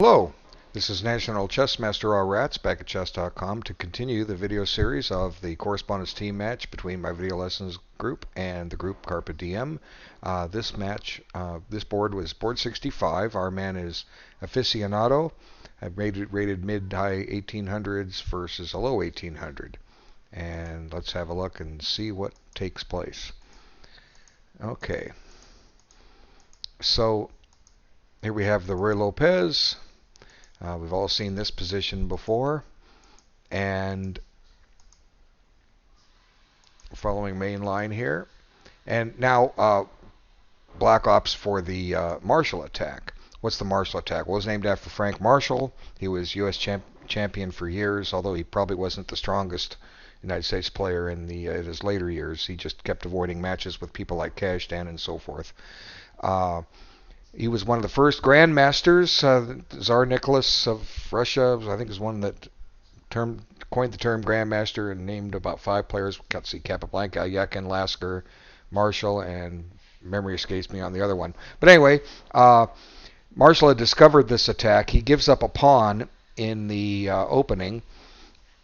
Hello, this is National Chess Master R Rats back at chess.com to continue the video series of the correspondence team match between my video lessons group and the group CARPE DIEM. This board was board 65. Our man is aficionado. I've rated mid-high 1800s versus a low 1800. And let's have a look and see what takes place. Okay. So here we have the Ruy Lopez. We've all seen this position before, and following main line here. And now Black opts for the Marshall attack. What's the Marshall attack? Well, it was named after Frank Marshall. He was U.S. champion for years, although he probably wasn't the strongest United States player in his later years. He just kept avoiding matches with people like Kazhdan and so forth. He was one of the first grandmasters. Tsar Nicholas of Russia, I think, is one that coined the term grandmaster and named about 5 players. Got to see Capablanca, Yakin, Lasker, Marshall, and memory escapes me on the other one. But anyway, Marshall had discovered this attack. He gives up a pawn in the opening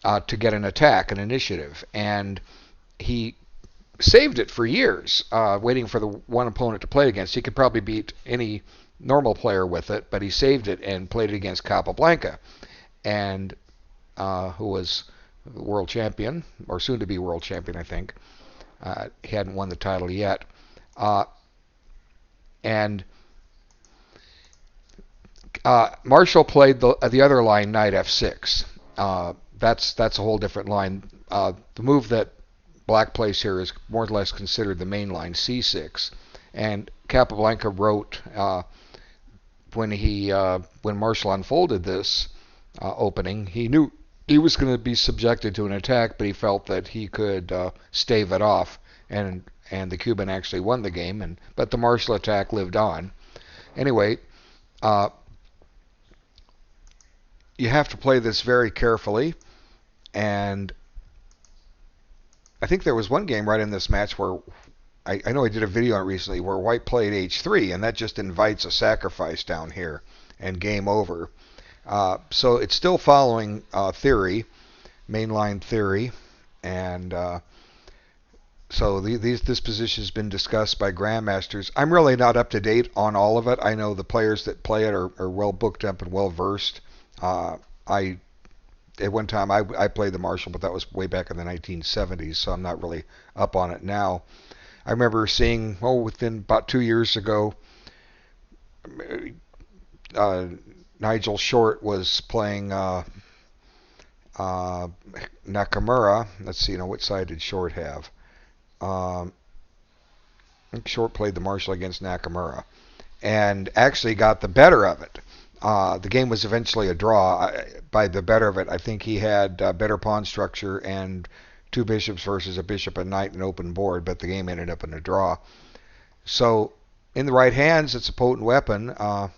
to get an attack, an initiative, and he saved it for years, waiting for the one opponent to play against. He could probably beat any normal player with it, but he saved it and played it against Capablanca, and who was world champion, or soon to be world champion, I think. He hadn't won the title yet. And Marshall played the other line, knight f6. That's a whole different line. The move that Black plays here is more or less considered the main line, c6. And Capablanca wrote when Marshall unfolded this opening, he knew he was going to be subjected to an attack, but he felt that he could stave it off, and the Cuban actually won the game. But the Marshall attack lived on. Anyway, you have to play this very carefully, and I think there was one game right in this match where I know I did a video on it recently where White played h3, and that just invites a sacrifice down here and game over. So it's still following theory, mainline theory, and so this position has been discussed by grandmasters. I'm really not up to date on all of it. I know the players that play it are well booked up and well versed. At one time, I played the Marshall, but that was way back in the 1970s, so I'm not really up on it now. I remember seeing, within about 2 years ago, Nigel Short was playing Nakamura. Let's see, what side did Short have? I think Short played the Marshall against Nakamura and actually got the better of it. The game was eventually a draw. By the better of it, I think he had better pawn structure and 2 bishops versus a bishop and knight and open board, but the game ended up in a draw. So in the right hands, it's a potent weapon. I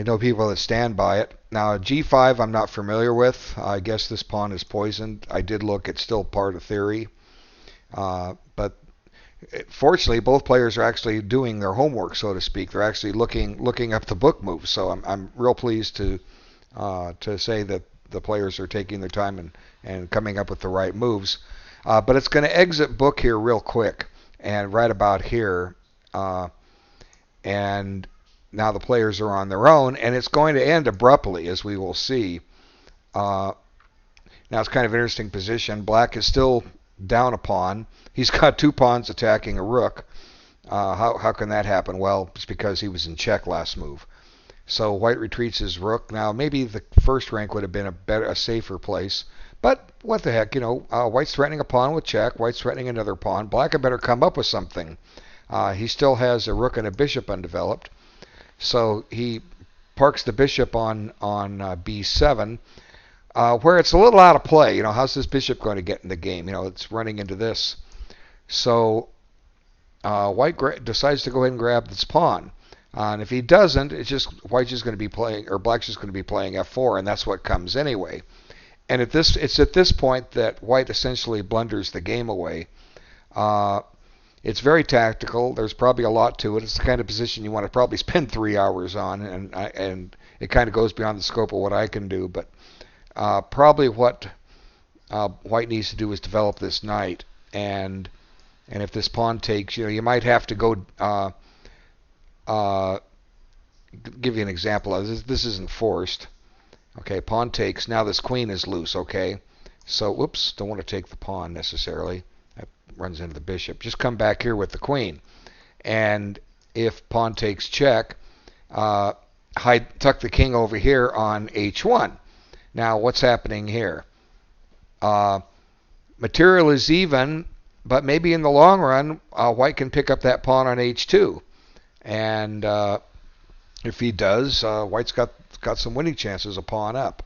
know people that stand by it. Now, g5 I'm not familiar with. I guess this pawn is poisoned. I did look. It's still part of theory. But fortunately, both players are actually doing their homework, so to speak. They're actually looking up the book moves. So I'm real pleased to say that the players are taking their time and coming up with the right moves. But it's going to exit book here real quick, and right about here. And now the players are on their own, and it's going to end abruptly, as we will see. Now it's kind of an interesting position. Black is still down a pawn. He's got 2 pawns attacking a rook. How can that happen? Well, it's because he was in check last move. So White retreats his rook. Now maybe the first rank would have been a safer place, but what the heck, White's threatening a pawn with check. White's threatening another pawn. Black had better come up with something. He still has a rook and a bishop undeveloped, so he parks the bishop on b7. Where it's a little out of play. How's this bishop going to get in the game? It's running into this. So White decides to go ahead and grab this pawn. And if he doesn't, White's just going to be playing, or Black's just going to be playing f4, and that's what comes anyway. And it's at this point that White essentially blunders the game away. It's very tactical. There's probably a lot to it. It's the kind of position you want to probably spend 3 hours on, and it kind of goes beyond the scope of what I can do. But probably what White needs to do is develop this knight, and if this pawn takes, you might have to go. Give you an example. This isn't forced. Okay, pawn takes. Now this queen is loose. Okay, so whoops, don't want to take the pawn necessarily. That runs into the bishop. Just come back here with the queen, and if pawn takes check, tuck the king over here on h1. Now what's happening here? Material is even, but maybe in the long run, White can pick up that pawn on h2, and if he does, White's got some winning chances a pawn up.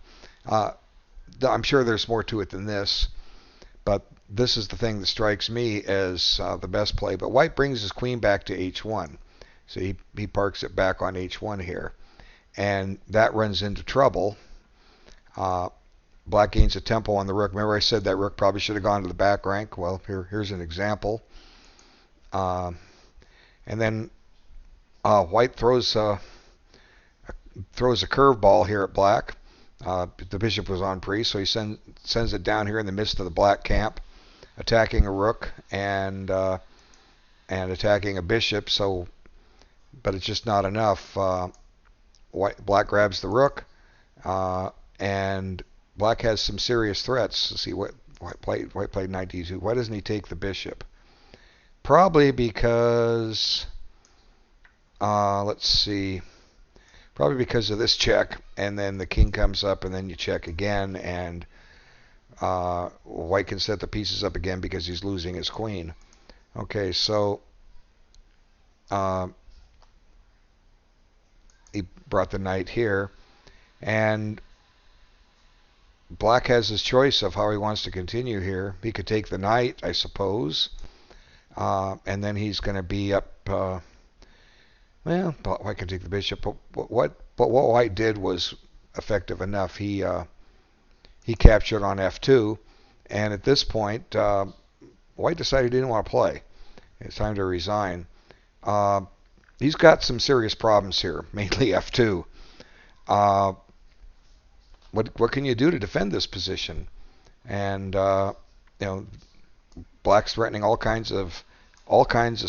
I'm sure there's more to it than this, but this is the thing that strikes me as the best play. But White brings his queen back to h1, so he parks it back on h1 here, and that runs into trouble. Black gains a tempo on the rook. Remember I said that rook probably should have gone to the back rank? Well, here's an example. And then White throws a curveball here at black. The bishop was on pre, so he sends it down here in the midst of the black camp, attacking a rook and attacking a bishop. So, but it's just not enough. Black grabs the rook, and black has some serious threats. Let's see what White played knight d2. Why doesn't he take the bishop? Probably because let's see. Probably because of this check, and then the king comes up, and then you check again, and White can set the pieces up again because he's losing his queen. Okay, so he brought the knight here, and black has his choice of how he wants to continue here. He could take the knight, I suppose, and then he's going to be up. Well, White can take the bishop, but what White did was effective enough. He captured on f2, and at this point, White decided he didn't want to play. It's time to resign. He's got some serious problems here, mainly f2. What can you do to defend this position? And black's threatening all kinds of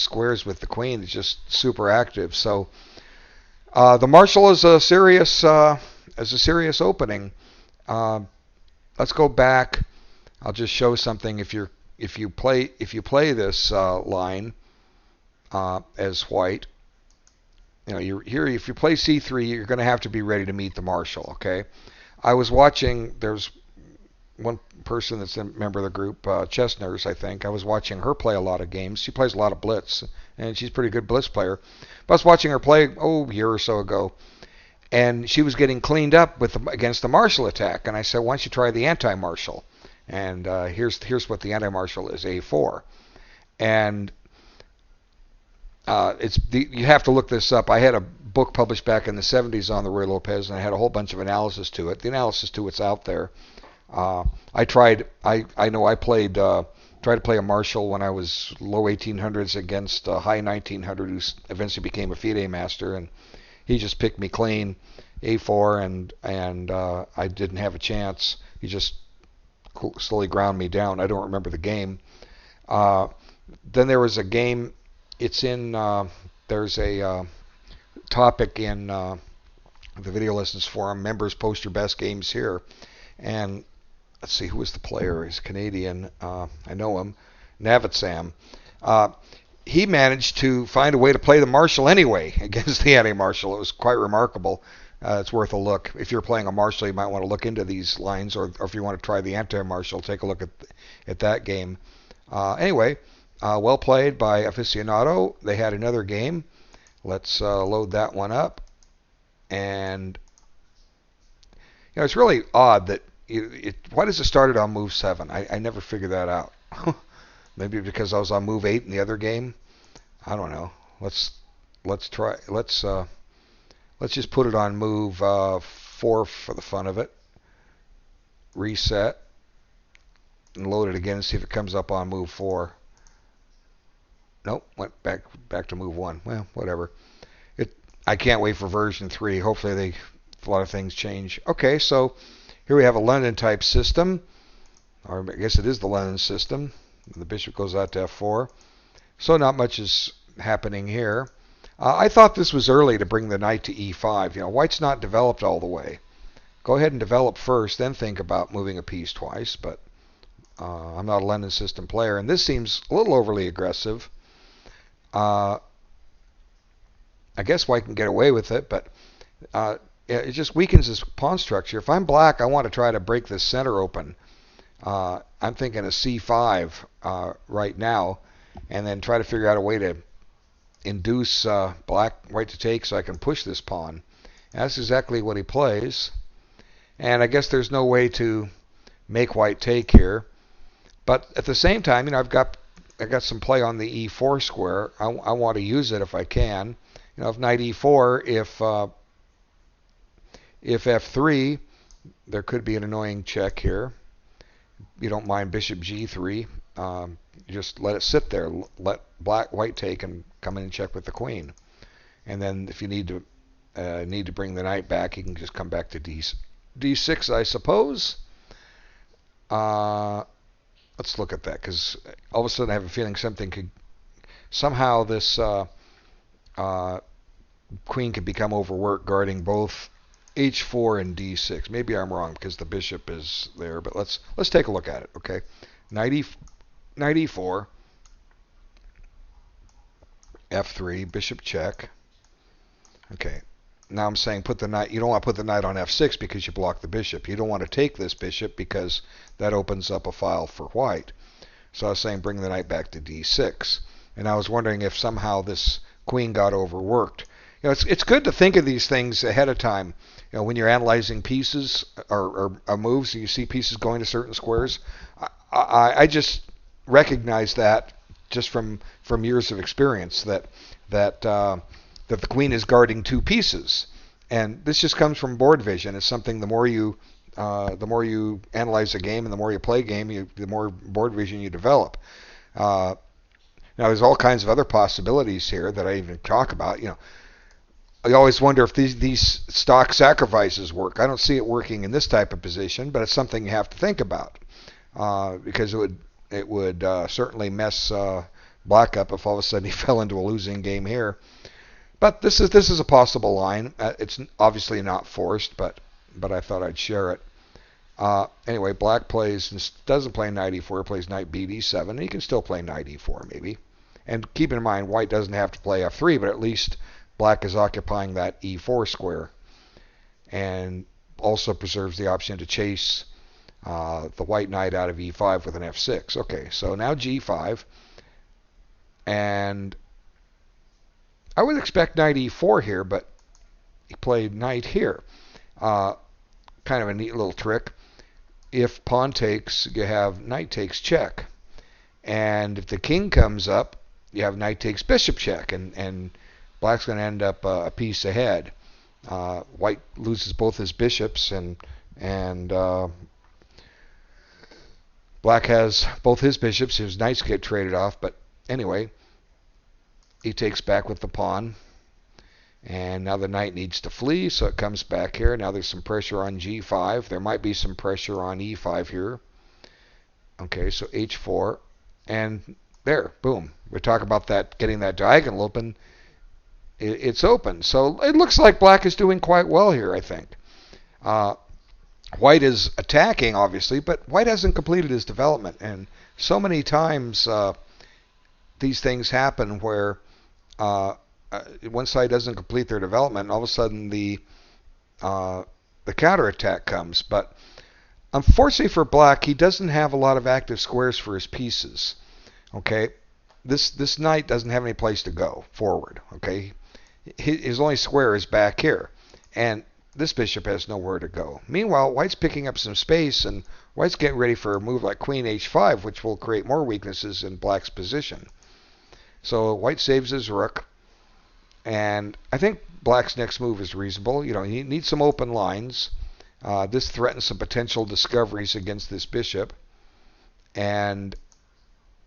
squares with the queen. It's just super active. So the Marshal is a serious opening. Let's go back. I'll just show something. If you play this line as White, you're here. If you play c3, you're going to have to be ready to meet the Marshal. Okay. I was watching. There's one person that's a member of the group, Chestners, I think. I was watching her play a lot of games. She plays a lot of blitz, and she's a pretty good blitz player. But I was watching her play a year or so ago, and she was getting cleaned up against the Marshal attack. And I said, why don't you try the anti-Marshal? And here's what the anti-Marshal is: a4. And you have to look this up. I had a book published back in the 70s on the Ruy Lopez, and I had a whole bunch of analysis to it. The analysis to it's out there. I tried to play a Marshal when I was low 1800s against a high 1900 who eventually became a FIDE master, and he just picked me clean, a4, and I didn't have a chance. He just slowly ground me down. I don't remember the game. Then there was a game. It's in there's a topic in the Video Lessons Forum. Members, post your best games here, and let's see, who was the player? He's Canadian. I know him. Navitsam. He managed to find a way to play the Marshal anyway against the anti-Marshal. It was quite remarkable. It's worth a look. If you're playing a Marshal, you might want to look into these lines, or if you want to try the anti-Marshal, take a look at that game. Anyway, well played by Aficionado. They had another game. Let's load that one up. And it's really odd that why does it start on move 7? I never figured that out. Maybe because I was on move 8 in the other game. I don't know. Let's try. Let's just put it on move 4 for the fun of it. Reset and load it again and see if it comes up on move 4. Nope, went back to move 1. Well, whatever. I can't wait for version 3. Hopefully they a lot of things change. Okay, so here we have a London type system, or I guess it is the London system. The bishop goes out to f4. So not much is happening here. I thought this was early to bring the knight to e5. You know, white's not developed all the way. Go ahead and develop first, then think about moving a piece twice. But I'm not a London system player, and this seems a little overly aggressive. I guess white can get away with it, but it just weakens his pawn structure. If I'm black, I want to try to break this center open. I'm thinking a c5 right now, and then try to figure out a way to induce white to take so I can push this pawn. And that's exactly what he plays. And I guess there's no way to make white take here. But at the same time, you know, I got some play on the e4 square. I want to use it if I can. You know, if knight e4, if f3, there could be an annoying check here. You don't mind bishop g3. You just let it sit there. Let white take and come in and check with the queen. And then if you need to bring the knight back, you can just come back to d6, I suppose. Let's look at that, because all of a sudden I have a feeling somehow this queen could become overworked guarding both h4 and d6. Maybe I'm wrong because the bishop is there, but let's take a look at it. Okay, knight e4, f3, bishop check. Okay, now I'm saying put the knight. You don't want to put the knight on f6 because you block the bishop. You don't want to take this bishop because that opens up a file for white. So I was saying bring the knight back to d6. And I was wondering if somehow this queen got overworked. You know, it's good to think of these things ahead of time. You know, when you're analyzing pieces or moves, and you see pieces going to certain squares. I just recognize that just from years of experience that the queen is guarding two pieces, and this just comes from board vision. It's something the more you analyze a game and the more you play a game, the more board vision you develop. Now there's all kinds of other possibilities here that I even talk about. You know, I always wonder if these stock sacrifices work. I don't see it working in this type of position, but it's something you have to think about because it would certainly mess black up if all of a sudden he fell into a losing game here. But this is a possible line. It's obviously not forced, but I thought I'd share it. Anyway, black doesn't play knight e4, plays knight bd7. He can still play knight e4 maybe. And keep in mind, white doesn't have to play f3, but at least black is occupying that e4 square, and also preserves the option to chase the white knight out of e5 with an f6. Okay, so now g5, and I would expect knight e4 here, but he played knight here. Kind of a neat little trick. If pawn takes, you have knight takes check, and if the king comes up, you have knight takes bishop check, and black's going to end up a piece ahead. White loses both his bishops, and black has both his bishops. His knights get traded off, but anyway, he takes back with the pawn, and now the knight needs to flee, so it comes back here. Now there's some pressure on g5. There might be some pressure on e5 here. Okay, so h4, and there, boom. We talk about that, getting that diagonal open. It's open. So it looks like black is doing quite well here, I think. White is attacking, obviously, but white hasn't completed his development. And so many times these things happen where one side doesn't complete their development, and all of a sudden the counterattack comes. But unfortunately for black, he doesn't have a lot of active squares for his pieces. Okay, this knight doesn't have any place to go forward. Okay, his only square is back here, and this bishop has nowhere to go. Meanwhile, white's picking up some space, and white's getting ready for a move like queen h5, which will create more weaknesses in black's position. So white saves his rook, and I think black's next move is reasonable. You know, he needs some open lines. This threatens some potential discoveries against this bishop, and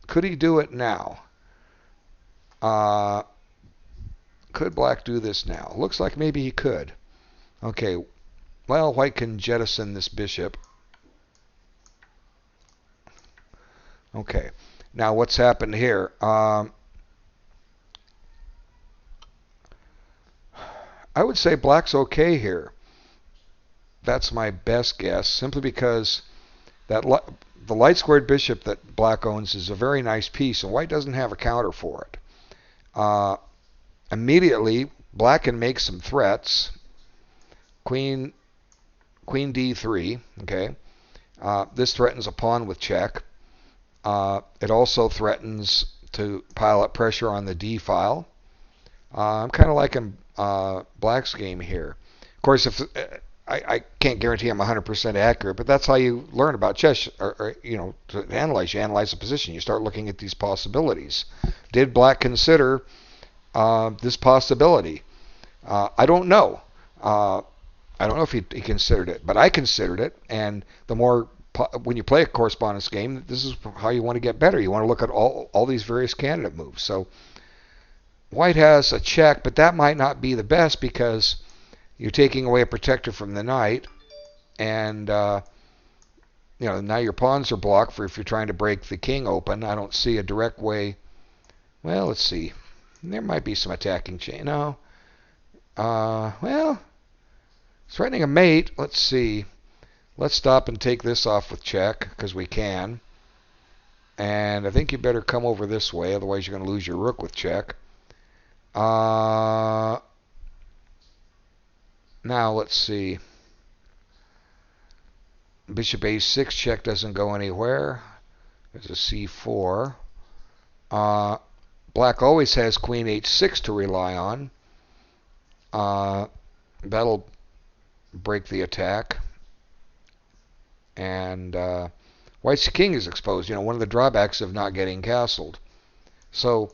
could he do it now? Could black do this now? Looks like maybe he could. Okay, well, white can jettison this bishop. Okay. Now what's happened here? I would say black's okay here. That's my best guess, simply because that the light squared bishop that black owns is a very nice piece, and white doesn't have a counter for it. Immediately, black can make some threats. Queen d3. Okay, this threatens a pawn with check. It also threatens to pile up pressure on the d file. I'm kind of liking black's game here. Of course, if I can't guarantee I'm 100% accurate, but that's how you learn about chess, or to analyze. You analyze the position. You start looking at these possibilities. Did black consider this possibility? I don't know. I don't know if he considered it, but I considered it. And the more when you play a correspondence game, this is how you want to get better. You want to look at all these various candidate moves. So white has a check, but that might not be the best because you're taking away a protector from the knight, and now your pawns are blocked for if you're trying to break the king open. I don't see a direct way. Well, let's see. There might be some attacking chain. No. Well, threatening a mate. Let's see. Let's stop and take this off with check because we can. And I think you better come over this way, otherwise you're going to lose your rook with check. Now let's see. Bishop a6 check doesn't go anywhere. There's a c4. Black always has queen h6 to rely on. That'll break the attack. And white's king is exposed. One of the drawbacks of not getting castled. So,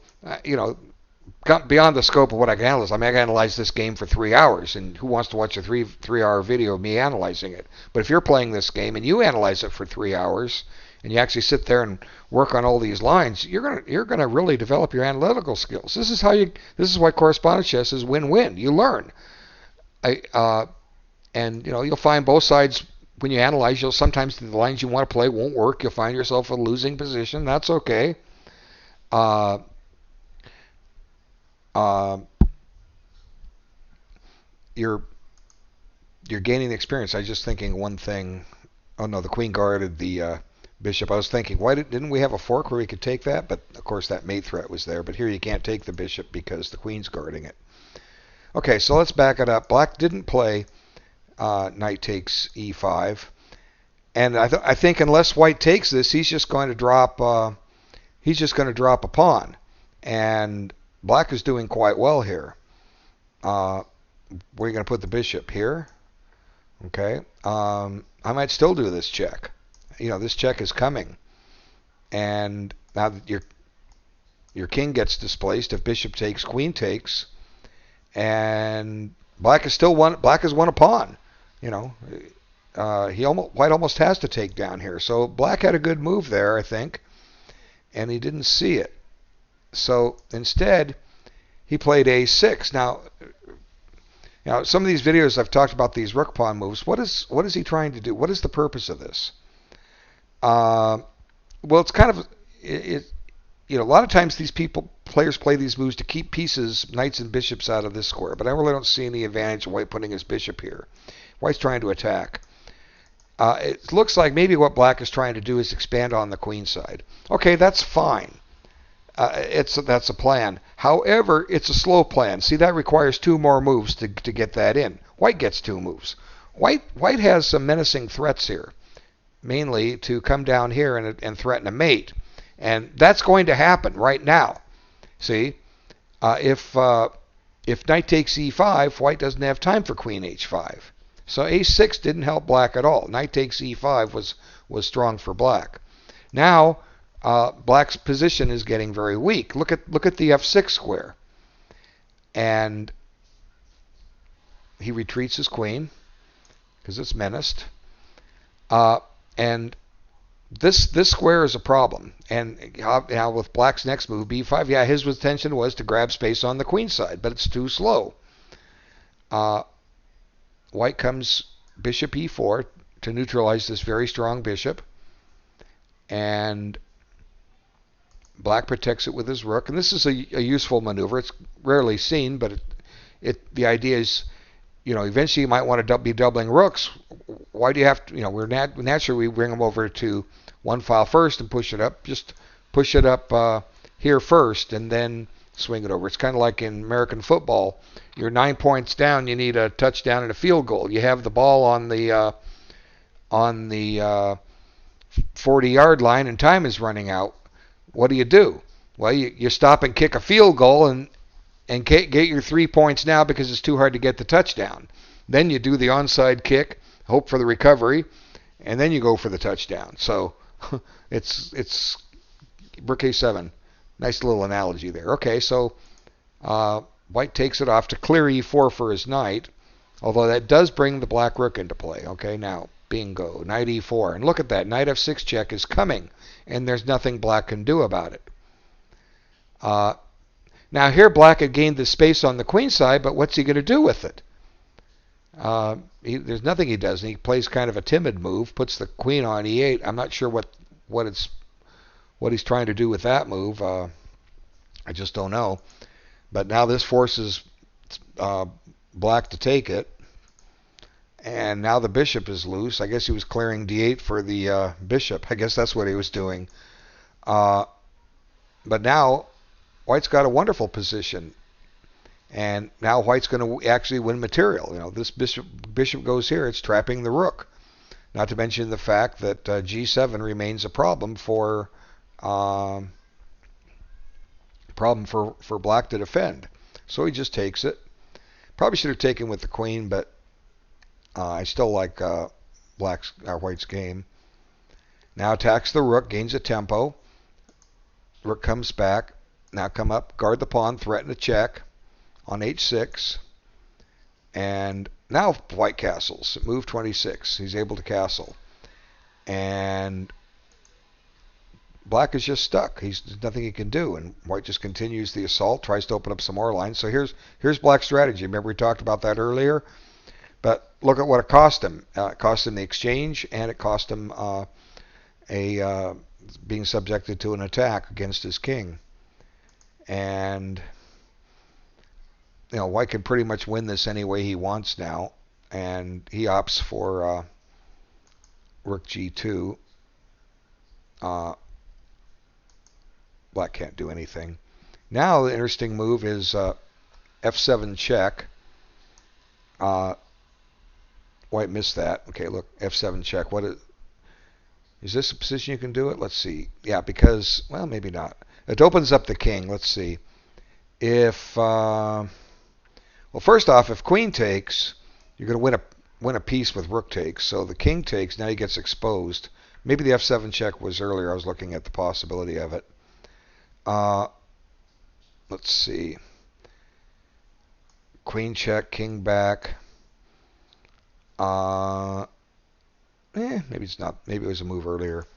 beyond the scope of what I can analyze. I mean, I can analyze this game for 3 hours, and who wants to watch a three-hour video of me analyzing it? But if you're playing this game and you analyze it for 3 hours, and you actually sit there and work on all these lines, you're gonna really develop your analytical skills. This is why correspondence chess is win-win. You learn, and you'll find both sides. When you analyze, sometimes the lines you want to play won't work. You'll find yourself in a losing position. That's okay. You're gaining experience. I was just thinking one thing. Oh no, the queen guarded the bishop. I was thinking, why didn't we have a fork where we could take that? But of course that mate threat was there. But here you can't take the bishop because the queen's guarding it. Okay, so let's back it up. Black didn't play knight takes e5, and I think unless white takes this, he's just going to drop. He's just going to drop a pawn, and black is doing quite well here. Where are you going to put the bishop? Here. Okay. I might still do this check. This check is coming, and now that your king gets displaced, if bishop takes, queen takes, and black has won a pawn. White almost has to take down here. So black had a good move there, I think, and he didn't see it. So instead, he played a6. Now, some of these videos I've talked about these rook pawn moves. What is he trying to do? What is the purpose of this? Well, it's kind of a lot of times these players play these moves to keep pieces, knights and bishops, out of this square. But I really don't see any advantage of white putting his bishop here. White's trying to attack. It looks like maybe what black is trying to do is expand on the queen side. Okay, that's fine. That's a plan. However, it's a slow plan. See, that requires 2 more moves to get that in. White gets 2 moves. White has some menacing threats here, mainly to come down here and threaten a mate. And that's going to happen right now. See, if knight takes e5, white doesn't have time for queen h5. So a6 didn't help black at all. Knight takes e5 was strong for black. Now black's position is getting very weak. Look at the f6 square, and he retreats his queen because it's menaced. And this square is a problem. And now with black's next move, b5, yeah, his intention was to grab space on the queen side, but it's too slow. White comes bishop e4 to neutralize this very strong bishop, and black protects it with his rook. And this is a useful maneuver. It's rarely seen, but the idea is, eventually you might want to be doubling rooks. Why do you have to, naturally we bring them over to one file first and push it up. Just push it up here first and then swing it over. It's kind of like in American football. You're 9 points down. You need a touchdown and a field goal. You have the ball on the 40-yard line and time is running out. What do? Well, you stop and kick a field goal and get your 3 points now because it's too hard to get the touchdown. Then you do the onside kick, hope for the recovery, and then you go for the touchdown. So it's rook a7. Nice little analogy there. Okay, so white takes it off to clear e4 for his knight, although that does bring the black rook into play. Okay, now bingo, knight e4. And look at that, knight f6 check is coming, and there's nothing black can do about it. Now here black had gained the space on the queen side, but what's he going to do with it? There's nothing he does. And he plays kind of a timid move, puts the queen on e8. I'm not sure what he's trying to do with that move. I just don't know. But now this forces black to take it. And now the bishop is loose. I guess he was clearing d8 for the bishop. I guess that's what he was doing. But now white's got a wonderful position. And now white's going to actually win material. This bishop goes here. It's trapping the rook. Not to mention the fact that g7 remains a problem for black to defend. So he just takes it. Probably should have taken with the queen, but I still like white's game. Now attacks the rook, gains a tempo. Rook comes back. Now come up, guard the pawn, threaten a check on h6. And now white castles. Move 26. He's able to castle. And black is just stuck. There's nothing he can do. And white just continues the assault, tries to open up some more lines. So here's black's strategy. Remember we talked about that earlier? But look at what it cost him. It cost him the exchange, and it cost him being subjected to an attack against his king. And white can pretty much win this any way he wants now, and he opts for rook g2. Black can't do anything. Now the interesting move is f7 check. White missed that. Okay, look, f7 check. Is this a position you can do it? Let's see. Yeah, because, well, maybe not. It opens up the king. Let's see. If well, first off, if queen takes, you're going to win a piece with rook takes. So the king takes. Now he gets exposed. Maybe the f7 check was earlier. I was looking at the possibility of it. Let's see. Queen check, king back. Maybe it's not. Maybe it was a move earlier.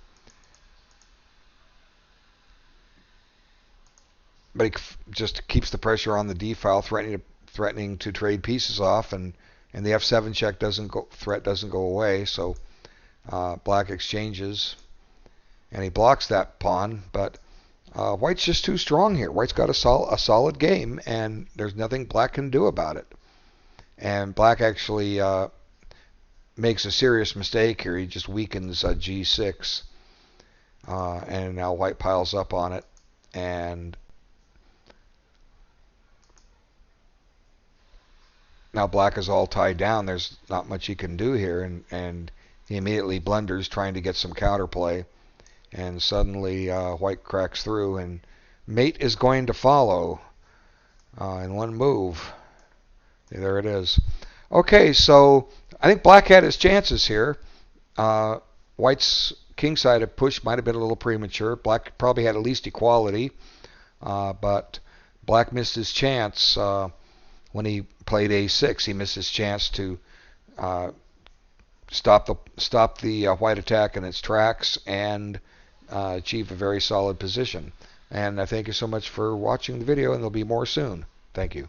But he just keeps the pressure on the d file, threatening to trade pieces off, and the f7 check threat doesn't go away. So black exchanges, and he blocks that pawn. But white's just too strong here. White's got a solid game, and there's nothing black can do about it. And black actually makes a serious mistake here. He just weakens g6, and now white piles up on it, and now black is all tied down. There's not much he can do here, and he immediately blunders trying to get some counterplay, and suddenly white cracks through, and mate is going to follow in one move. There it is. Okay, so I think black had his chances here. White's kingside push might have been a little premature. Black probably had at least equality, but black missed his chance when he played a6. He missed his chance to stop the white attack in its tracks and achieve a very solid position. And I thank you so much for watching the video, and there'll be more soon. Thank you.